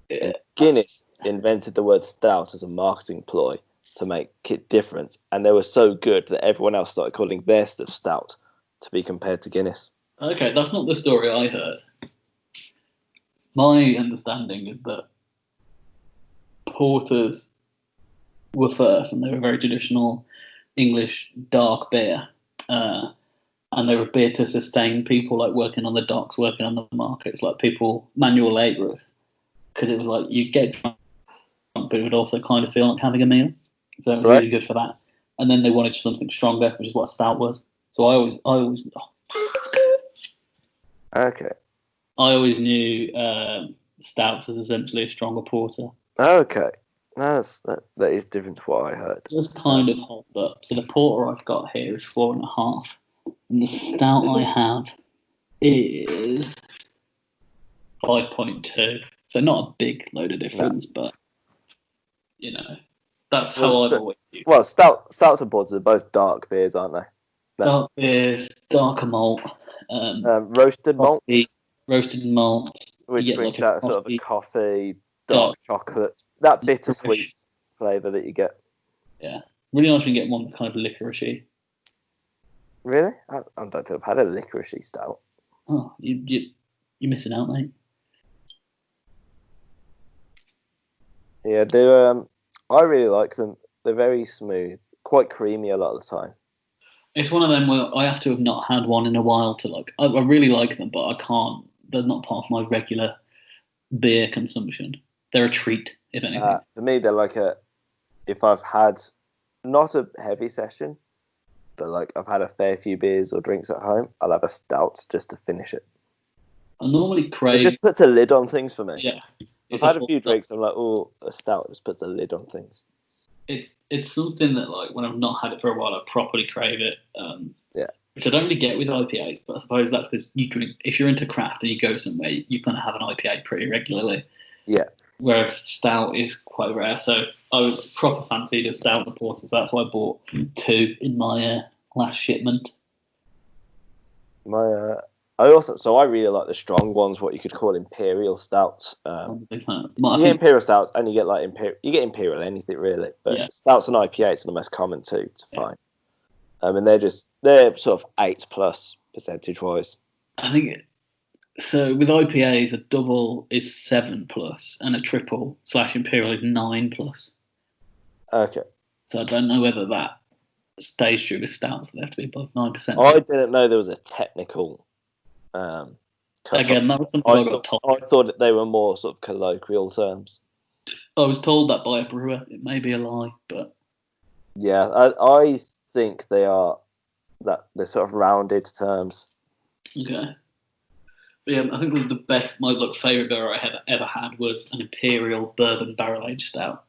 Yeah. Guinness invented the word stout as a marketing ploy to make it different, and they were so good that everyone else started calling their stuff stout to be compared to Guinness. Okay, that's not the story I heard. My understanding is that porters were first, and they were very traditional English dark beer. And they were beer to sustain people like working on the docks, working on the markets, like people, manual labourers. Because it was like you get drunk, but it would also kind of feel like having a meal. So it was really good for that. And then they wanted something stronger, which is what stout was. So I always. Okay. I always knew stouts as essentially a stronger porter. Okay. That is different to what I heard. It was kind of hold up. So the porter I've got here is 4.5. And the stout I have is 5.2. So not a big load of difference, but you know, that's how I've always used. Well, stouts and porters are both dark beers, aren't they? Dark beers, darker malt, roasted malt, roasted malt, which brings out sort of a coffee, dark chocolate, that bittersweet flavour that you get. Yeah, really nice when you get one kind of licoricey. Really? I don't think I've had a licoricey stout. Oh, you're missing out, mate. Yeah, I really like them. They're very smooth, quite creamy a lot of the time. It's one of them where I have to have not had one in a while to like. I really like them, but I can't. They're not part of my regular beer consumption. They're a treat, if anything. For me, they're like if I've had not a heavy session, but like I've had a fair few beers or drinks at home, I'll have a stout just to finish it. I normally crave. It just puts a lid on things for me. Yeah. I've had a few drinks, I'm like, oh, a stout just puts a lid on things. It's something that, like, when I've not had it for a while, I properly crave it. Which I don't really get with IPAs, but I suppose that's because you drink. If you're into craft and you go somewhere, you kind of have an IPA pretty regularly. Yeah. Whereas stout is quite rare, so I was proper fancied a stout and porter, so that's why I bought 2 in my last shipment. I really like the strong ones, what you could call imperial stouts. You get imperial stouts, and you get like imperial anything really, but stouts and IPAs are the most common to find. And they're sort of 8+ percentage wise. I think so. With IPAs, a double is 7+, and a triple / imperial is 9+. Okay. So I don't know whether that stays true with stouts. They have to be above 9%. I didn't know there was a technical. Again, that was something I got told. I thought that they were more sort of colloquial terms. I was told that by a brewer. It may be a lie, but yeah, I think they're sort of rounded terms. Okay. But yeah, I think the best, my favourite beer I had ever had was an Imperial Bourbon Barrel Aged Stout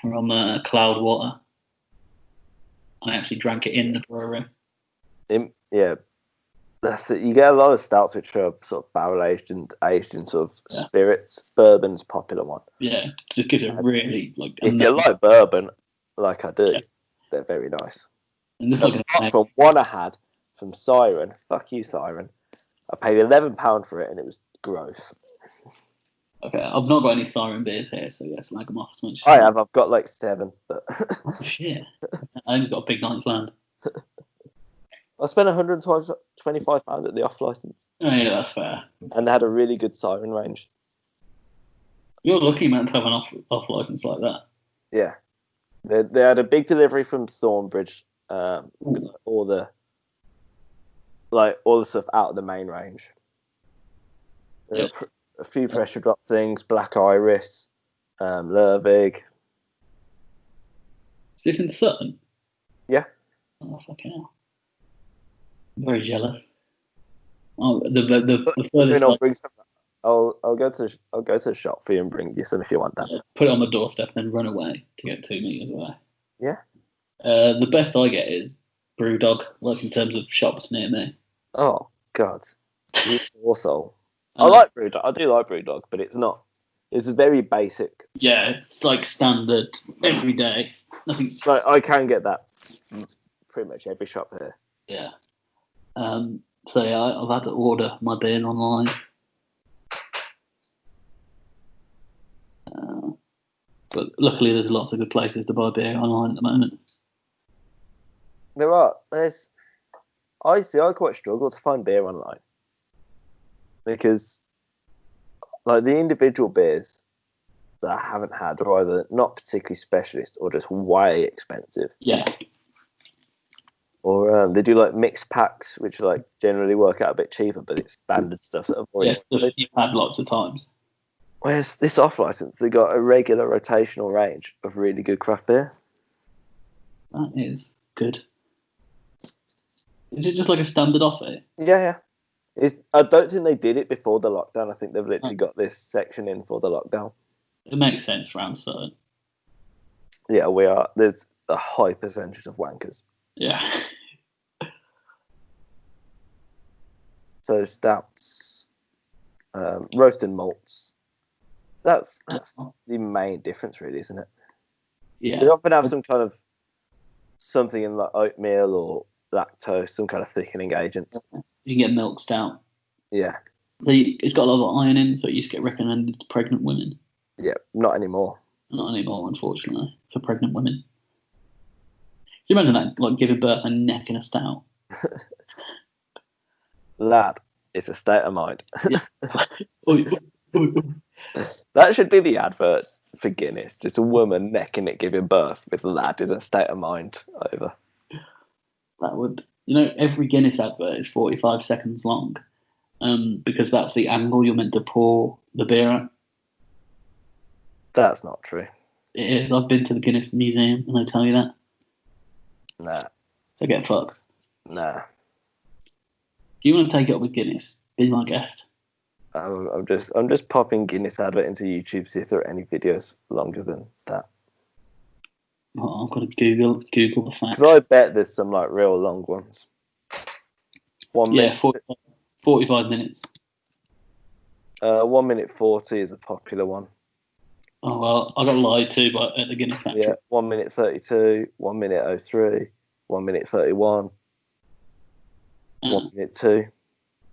from Cloudwater. I actually drank it in the brewery. Yeah. That's it. You get a lot of stouts which are sort of barrel aged in sort of spirits. Bourbon's a popular one. Yeah, just gives it really If you like bourbon, like I do, they're very nice. And apart from one I had from Siren, fuck you Siren, I paid £11 for it and it was gross. Okay, I've not got any siren beers here, so yeah, slag them off as much as I have. I've got like 7. But oh, shit. Aiden's got a big night planned. I spent £125 at the off license. Oh, yeah, that's fair. And they had a really good siren range. You're lucky, man, to have an off license like that. Yeah. They had a big delivery from Thornbridge. With all the stuff out of the main range. Yeah. A few pressure drop things, Black Iris, Lervig. Is this in Sutton? Yeah. Oh, fucking hell. I'm very jealous. Oh, the furthest. I'll go to the shop for you and bring you some if you want that. Yeah, put it on the doorstep and then run away to get 2 meters away. Yeah. The best I get is Brewdog, like in terms of shops near me. Oh God. Also, I like Brewdog. I do like Brewdog, but it's not. It's very basic. Yeah, it's like standard every day. Nothing. Like I can get that pretty much every shop here. Yeah. So yeah, I've had to order my beer online. But luckily, there's lots of good places to buy beer online at the moment. There are. I quite struggle to find beer online because, like, the individual beers that I haven't had are either not particularly specialist or just way expensive. Yeah. Or they do like mixed packs, which like generally work out a bit cheaper, but it's standard stuff that I've already. Yes, you've had lots of times. Whereas this off license, they got a regular rotational range of really good craft beer. That is good. Is it just like a standard offer? Yeah. I don't think they did it before the lockdown. I think they've literally got this section in for the lockdown. It makes sense around Sutton. Yeah, we are. There's a high percentage of wankers. Yeah. So stouts, roasted malts. That's the main difference, really, isn't it? Yeah. They often have some kind of something in like oatmeal or lactose, some kind of thickening agent. You can get milk stout. Yeah. It's got a lot of iron in, so it used to get recommended to pregnant women. Yeah, not anymore. Not anymore, unfortunately, for pregnant women. Can you imagine that, like giving birth and necking a stout? Lad, it's a state of mind. Yeah. That should be the advert for Guinness. Just a woman necking it giving birth with lad is a state of mind over. That would, every Guinness advert is 45 seconds long, because that's the angle you're meant to pour the beer at. That's not true. It is. I've been to the Guinness Museum and they tell you that. Nah. So get fucked. Nah. If you want to take it up with Guinness, be my guest. I'm just popping Guinness advert into YouTube, see if there are any videos longer than that. Oh, I've got to Google the facts. Because I bet there's some like real long ones. 1 minute. 45 minutes. 1 minute 40 is a popular one. Oh well, I got lied to at the Guinness factory. Yeah, 1 minute 32, 1 minute 03, 1 minute 31, 1 minute 2.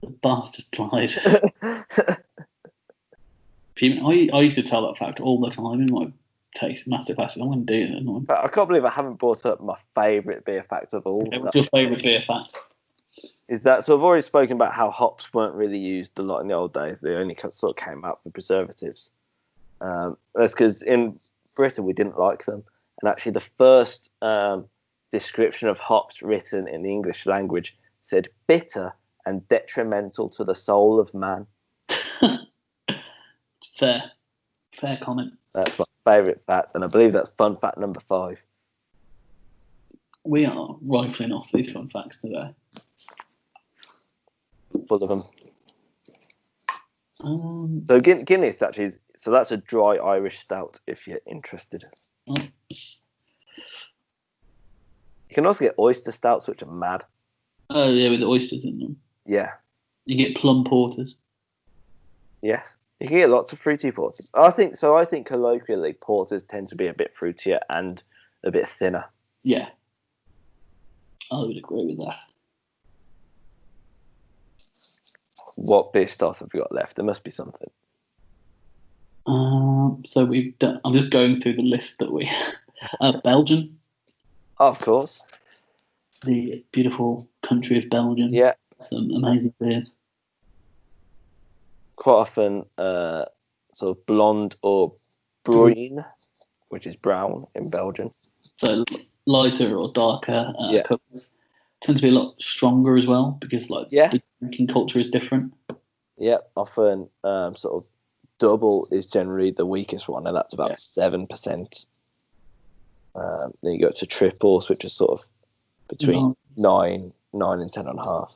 The bastard lied. I used to tell that fact all the time in my taste master classes. I'm going to do it. I can't believe I haven't brought up my favourite beer fact of all. What's your favourite beer fact? Is that, so I've already spoken about how hops weren't really used a lot in the old days. They only sort of came out for preservatives. That's because in Britain we didn't like them. And actually the first description of hops written in the English language said bitter and detrimental to the soul of man. Fair comment. That's my favourite fact, and I believe that's fun fact number 5. We are rifling off these fun facts today. Full of them. So Guinness actually, so that's a dry Irish stout if you're interested. Oh. You can also get oyster stouts, which are mad. Oh yeah, with the oysters in them. Yeah. You get plum porters. Yes. You can get lots of fruity porters. I think colloquially porters tend to be a bit fruitier and a bit thinner. Yeah. I would agree with that. What beer styles have we got left? There must be something. So we've done. I'm just going through the list that we. Belgium. Of course. The beautiful country of Belgium. Yeah. Some amazing beers. Quite often, sort of blonde or brune, which is brown in Belgium. So lighter or darker colours. Tend to be a lot stronger as well because the drinking culture is different. Yeah, often sort of double is generally the weakest one, and that's about 7%. Then you go to triples, which is sort of between 9 and 10.5.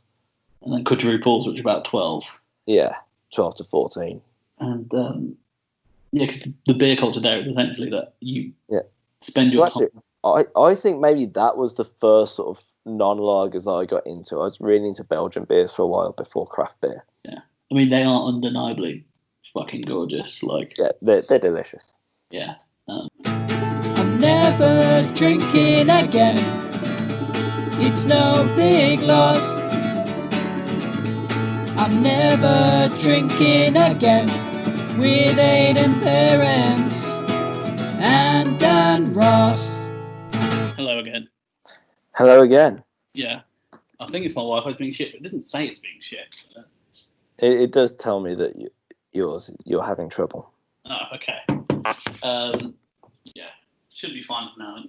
And then quadruples, which are about 12. Yeah, 12 to 14. And because the beer culture there is essentially that you spend your time. I think maybe that was the first sort of non-lagers I got into. I was really into Belgian beers for a while before craft beer. Yeah, I mean they are undeniably fucking gorgeous. They're delicious. Yeah. I'm never drinking again. It's no big loss. I'm never drinking again with Aiden parents and Dan Ross. Hello again. Hello again. Yeah, I think it's my Wi-Fi's being shit, but it doesn't say it's being shit. So. It does tell me that you're having trouble. Oh, okay. Yeah, should be fine for now.